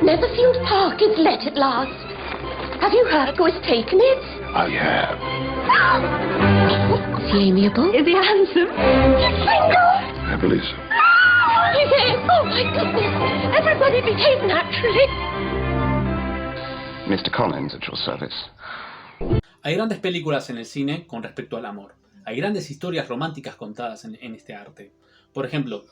Netherfield Park is let at last. Have you heard who has taken it? I have. Is he amiable? Is he handsome? He's single! I believe so. He's in! Oh my goodness! Everybody behave naturally! Mr. Collins, at your service. Hay grandes películas en el cine con respecto al amor. Hay grandes historias románticas contadas en este arte. Por ejemplo,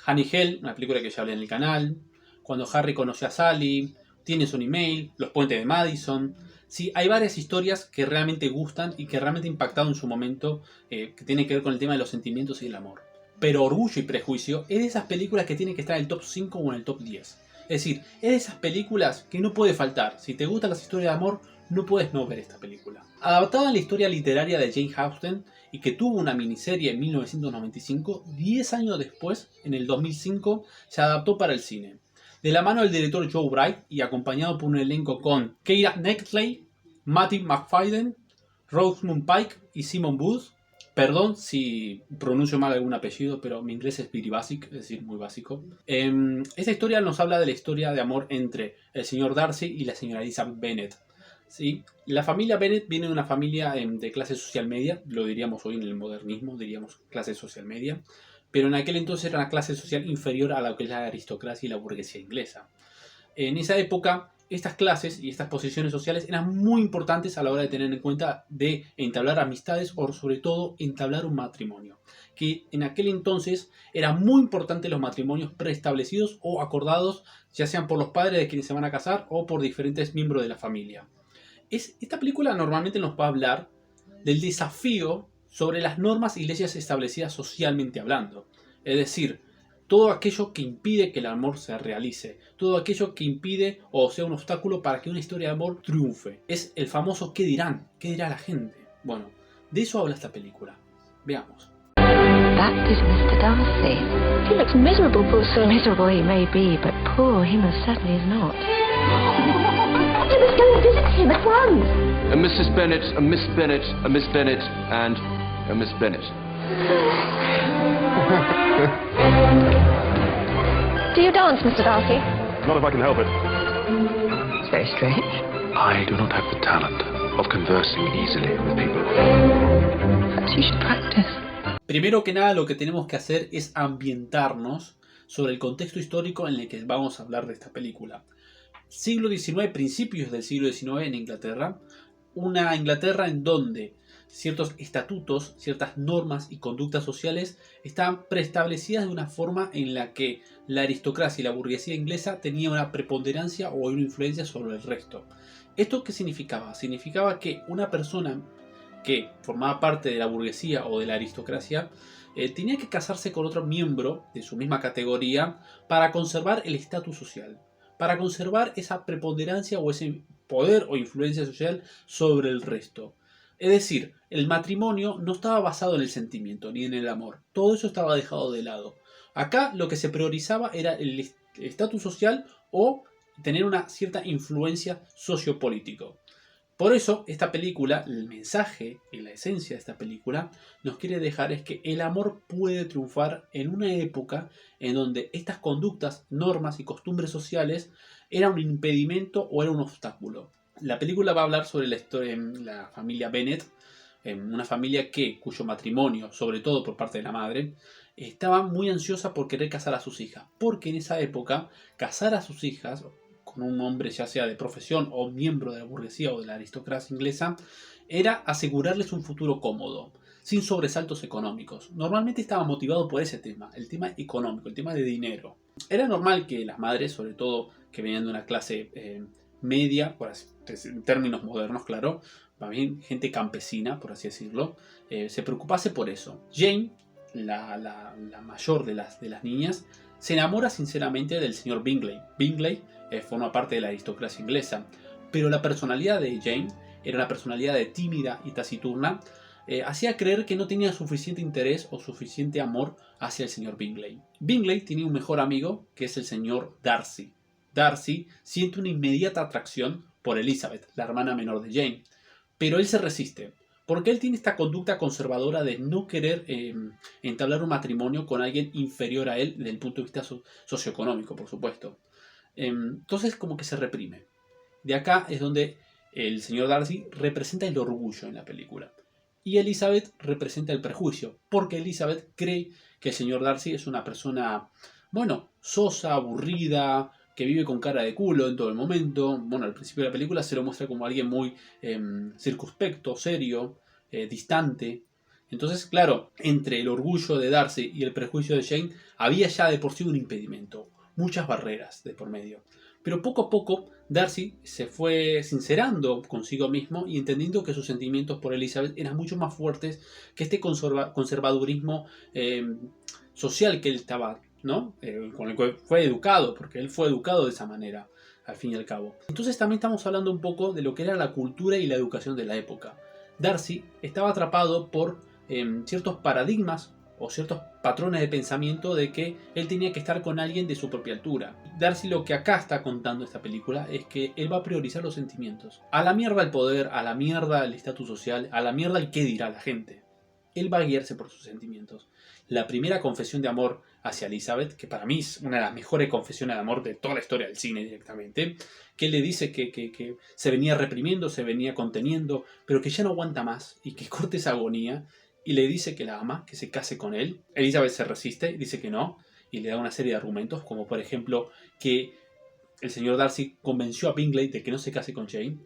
Honey Hell, una película que ya hablé en el canal. Cuando Harry conoció a Sally. Tienes un email. Los puentes de Madison. Sí, hay varias historias que realmente gustan y que realmente impactaron en su momento, que tienen que ver con el tema de los sentimientos y el amor. Pero Orgullo y Prejuicio es de esas películas que tienen que estar en el top 5 o en el top 10. Es decir, es de esas películas que no puede faltar. Si te gustan las historias de amor, no puedes no ver esta película. Adaptada en la historia literaria de Jane Austen y que tuvo una miniserie en 1995, 10 años después, en el 2005, se adaptó para el cine. De la mano del director Joe Wright y acompañado por un elenco con Keira Knightley, Matthew McFadden, Rosamund Pike y Simon Booth. Perdón si pronuncio mal algún apellido, pero mi inglés es very basic, es decir, muy básico. Esta historia nos habla de la historia de amor entre el señor Darcy y la señora Elizabeth Bennet. ¿Sí? La familia Bennet viene de una familia de clase social media, lo diríamos hoy en el modernismo, diríamos clase social media, pero en aquel entonces era una clase social inferior a lo que es la aristocracia y la burguesía inglesa. En esa época, estas clases y estas posiciones sociales eran muy importantes a la hora de tener en cuenta de entablar amistades o sobre todo entablar un matrimonio. Que en aquel entonces eran muy importantes los matrimonios preestablecidos o acordados, ya sean por los padres de quienes se van a casar o por diferentes miembros de la familia. Esta película normalmente nos va a hablar del desafío sobre las normas y leyes establecidas socialmente hablando. Es decir, todo aquello que impide que el amor se realice, todo aquello que impide o sea un obstáculo para que una historia de amor triunfe. Es el famoso ¿qué dirán? ¿Qué dirá la gente? Bueno, de eso habla esta película. Veamos. That is Mr. Darcy. He looks miserable, poor soul. Miserable he may be, but poor he most certainly is not. You must go and visit him at once. A Mrs. Bennet, a Miss Bennet, a Miss Bennet, and a Miss Bennet. Do you dance, Mr. Darcy? Not if I can help it. It's very strange. I do not have the talent of conversing easily with people. Perhaps you should practice. Primero que nada, lo que tenemos que hacer es ambientarnos sobre el contexto histórico en el que vamos a hablar de esta película. Siglo XIX, principios del siglo XIX en Inglaterra. Una Inglaterra en donde ciertos estatutos, ciertas normas y conductas sociales estaban preestablecidas de una forma en la que la aristocracia y la burguesía inglesa tenía una preponderancia o una influencia sobre el resto. ¿Esto qué significaba? Significaba que una persona que formaba parte de la burguesía o de la aristocracia tenía que casarse con otro miembro de su misma categoría para conservar el estatus social, para conservar esa preponderancia o ese poder o influencia social sobre el resto. Es decir, el matrimonio no estaba basado en el sentimiento ni en el amor. Todo eso estaba dejado de lado. Acá lo que se priorizaba era el estatus social o tener una cierta influencia sociopolítico. Por eso esta película, el mensaje y la esencia de esta película nos quiere dejar es que el amor puede triunfar en una época en donde estas conductas, normas y costumbres sociales eran un impedimento o era un obstáculo. La película va a hablar sobre la historia de la familia Bennet, una familia cuyo matrimonio, sobre todo por parte de la madre, estaba muy ansiosa por querer casar a sus hijas. Porque en esa época, casar a sus hijas con un hombre ya sea de profesión o miembro de la burguesía o de la aristocracia inglesa, era asegurarles un futuro cómodo, sin sobresaltos económicos. Normalmente estaba motivado por ese tema, el tema económico, el tema de dinero. Era normal que las madres, sobre todo que venían de una clase media, por así, en términos modernos, claro, también gente campesina, por así decirlo, se preocupase por eso. Jane, la mayor de las niñas, se enamora sinceramente del señor Bingley. Bingley forma parte de la aristocracia inglesa, pero la personalidad de Jane era una personalidad tímida y taciturna, hacía creer que no tenía suficiente interés o suficiente amor hacia el señor Bingley. Bingley tenía un mejor amigo que es el señor Darcy. Darcy siente una inmediata atracción por Elizabeth, la hermana menor de Jane, pero él se resiste, porque él tiene esta conducta conservadora de no querer entablar un matrimonio con alguien inferior a él desde el punto de vista socioeconómico, por supuesto. Entonces como que se reprime. De acá es donde el señor Darcy representa el orgullo en la película. Y Elizabeth representa el prejuicio, porque Elizabeth cree que el señor Darcy es una persona, bueno, sosa, aburrida, que vive con cara de culo en todo el momento. Bueno, al principio de la película se lo muestra como alguien muy circunspecto, serio, distante. Entonces, claro, entre el orgullo de Darcy y el prejuicio de Jane había ya de por sí un impedimento, muchas barreras de por medio. Pero poco a poco Darcy se fue sincerando consigo mismo y entendiendo que sus sentimientos por Elizabeth eran mucho más fuertes que este conservadurismo social que él estaba, ¿no? Con el que fue educado, porque él fue educado de esa manera, al fin y al cabo. Entonces también estamos hablando un poco de lo que era la cultura y la educación de la época. Darcy estaba atrapado por ciertos paradigmas o ciertos patrones de pensamiento de que él tenía que estar con alguien de su propia altura. Darcy lo que acá está contando esta película es que él va a priorizar los sentimientos. A la mierda el poder, a la mierda el estatus social, a la mierda el qué dirá la gente. Él va a guiarse por sus sentimientos. La primera confesión de amor hacia Elizabeth, que para mí es una de las mejores confesiones de amor de toda la historia del cine directamente, que él le dice que se venía reprimiendo, se venía conteniendo, pero que ya no aguanta más y que corte esa agonía, y le dice que la ama, que se case con él. Elizabeth se resiste, dice que no, y le da una serie de argumentos, como por ejemplo que el señor Darcy convenció a Bingley de que no se case con Jane.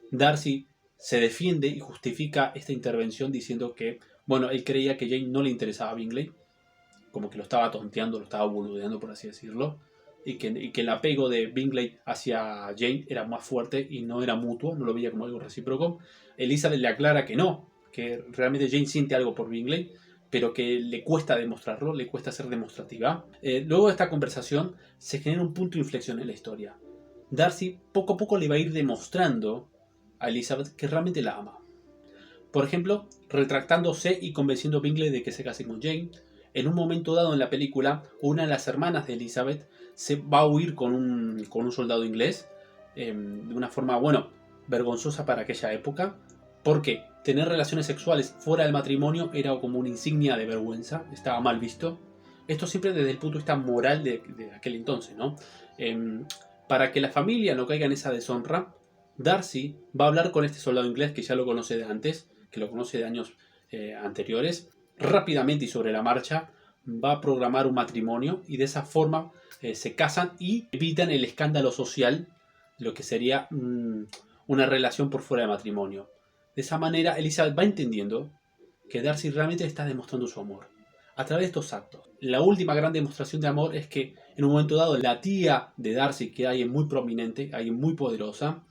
Darcy se defiende y justifica esta intervención diciendo que, bueno, él creía que Jane no le interesaba a Bingley, como que lo estaba tonteando, lo estaba boludeando, por así decirlo, y que el apego de Bingley hacia Jane era más fuerte y no era mutuo, no lo veía como algo recíproco. Elizabeth le aclara que no, que realmente Jane siente algo por Bingley, pero que le cuesta demostrarlo, le cuesta ser demostrativa. Luego de esta conversación se genera un punto de inflexión en la historia. Darcy poco a poco le va a ir demostrando a Elizabeth que realmente la ama. Por ejemplo, retractándose y convenciendo a Bingley de que se case con Jane. En un momento dado en la película, una de las hermanas de Elizabeth se va a huir con un soldado inglés de una forma, bueno, vergonzosa para aquella época. Porque tener relaciones sexuales fuera del matrimonio era como una insignia de vergüenza, estaba mal visto. Esto siempre desde el punto de vista moral de aquel entonces, ¿no? Para que la familia no caiga en esa deshonra, Darcy va a hablar con este soldado inglés que ya lo conoce de antes, que lo conoce de años anteriores. Rápidamente y sobre la marcha va a programar un matrimonio y de esa forma se casan y evitan el escándalo social, lo que sería una relación por fuera de matrimonio. De esa manera, Elizabeth va entendiendo que Darcy realmente le está demostrando su amor a través de estos actos. La última gran demostración de amor es que en un momento dado la tía de Darcy, que es alguien muy prominente, alguien muy poderosa,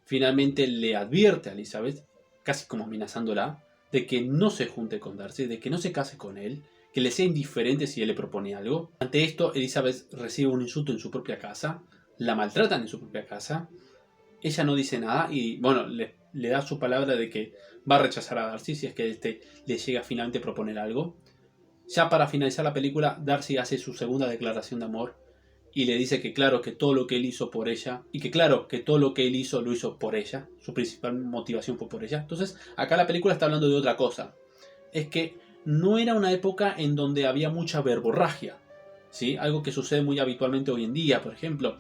finalmente le advierte a Elizabeth, casi como amenazándola, de que no se junte con Darcy, de que no se case con él, que le sea indiferente si él le propone algo. Ante esto, Elizabeth recibe un insulto en su propia casa, la maltratan en su propia casa, ella no dice nada y, bueno, le da su palabra de que va a rechazar a Darcy si es que este le llega finalmente a proponer algo. Ya para finalizar la película, Darcy hace su segunda declaración de amor y le dice que claro, que todo lo que él hizo por ella, y que claro, que todo lo que él hizo lo hizo por ella, su principal motivación fue por ella. Entonces, acá la película está hablando de otra cosa. Es que no era una época en donde había mucha verborragia, ¿sí? Algo que sucede muy habitualmente hoy en día, por ejemplo.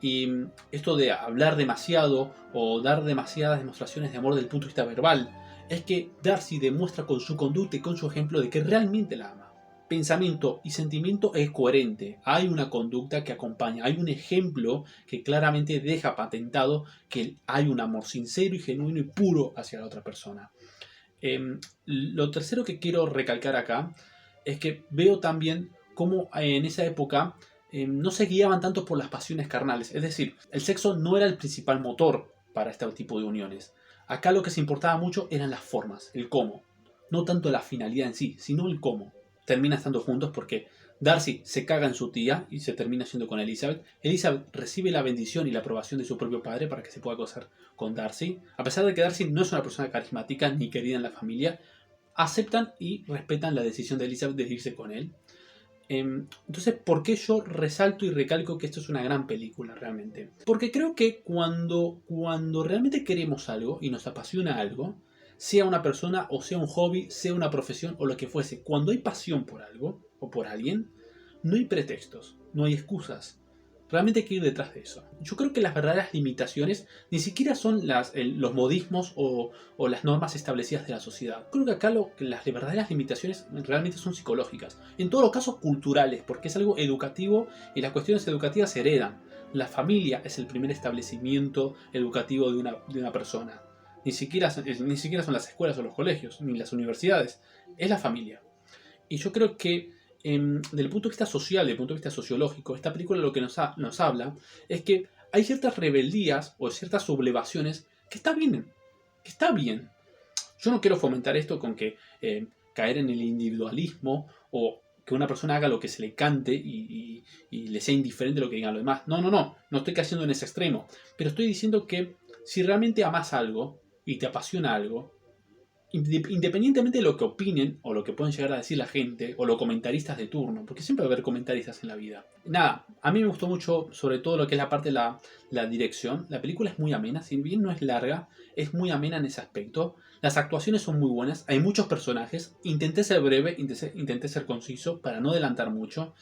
Y esto de hablar demasiado o dar demasiadas demostraciones de amor desde el punto de vista verbal, es que Darcy demuestra con su conducta y con su ejemplo de que realmente la ama. Pensamiento y sentimiento es coherente, hay una conducta que acompaña, hay un ejemplo que claramente deja patentado que hay un amor sincero y genuino y puro hacia la otra persona. Lo tercero que quiero recalcar acá es que veo también cómo en esa época no se guiaban tanto por las pasiones carnales. Es decir, el sexo no era el principal motor para este tipo de uniones. Acá lo que se importaba mucho eran las formas, el cómo. No tanto la finalidad en sí, sino el cómo. Terminan estando juntos porque Darcy se caga en su tía y se termina yendo con Elizabeth. Elizabeth recibe la bendición y la aprobación de su propio padre para que se pueda casar con Darcy. A pesar de que Darcy no es una persona carismática ni querida en la familia, aceptan y respetan la decisión de Elizabeth de irse con él. Entonces, ¿por qué yo resalto y recalco que esto es una gran película realmente? Porque creo que cuando realmente queremos algo y nos apasiona algo, sea una persona o sea un hobby, sea una profesión o lo que fuese, cuando hay pasión por algo o por alguien, no hay pretextos, no hay excusas. Realmente hay que ir detrás de eso. Yo creo que las verdaderas limitaciones ni siquiera son los modismos o las normas establecidas de la sociedad. Creo que acá las verdaderas limitaciones realmente son psicológicas. En todos los casos culturales, porque es algo educativo y las cuestiones educativas se heredan. La familia es el primer establecimiento educativo de una persona. Ni siquiera son las escuelas o los colegios, ni las universidades. Es la familia. Y yo creo que desde el punto de vista social, desde el punto de vista sociológico, esta película lo que nos habla es que hay ciertas rebeldías o ciertas sublevaciones que está bien. Que está bien. Yo no quiero fomentar esto con que caer en el individualismo o que una persona haga lo que se le cante y le sea indiferente lo que digan los demás. No estoy cayendo en ese extremo. Pero estoy diciendo que si realmente amas algo y te apasiona algo, independientemente de lo que opinen o lo que pueden llegar a decir la gente o los comentaristas de turno, porque siempre va a haber comentaristas en la vida. Nada, a mí me gustó mucho sobre todo lo que es la parte de la dirección. La película es muy amena, si bien no es larga, es muy amena en ese aspecto. Las actuaciones son muy buenas, hay muchos personajes. Intenté ser breve, intenté ser conciso para no adelantar mucho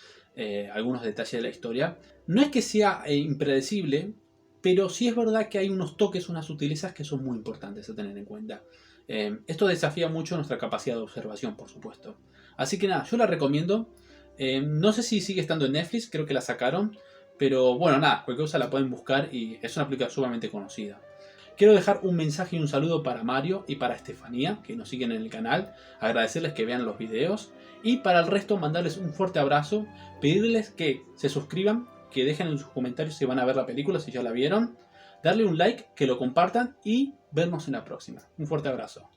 algunos detalles de la historia. No es que sea impredecible, pero sí es verdad que hay unos toques, unas sutilezas que son muy importantes a tener en cuenta. Esto desafía mucho nuestra capacidad de observación, por supuesto. Así que nada, yo la recomiendo. No sé si sigue estando en Netflix, creo que la sacaron. Pero bueno, nada, cualquier cosa la pueden buscar y es una película sumamente conocida. Quiero dejar un mensaje y un saludo para Mario y para Estefanía, que nos siguen en el canal. Agradecerles que vean los videos. Y para el resto, mandarles un fuerte abrazo. Pedirles que se suscriban, que dejen en sus comentarios si van a ver la película, si ya la vieron. Darle un like, que lo compartan y vernos en la próxima. Un fuerte abrazo.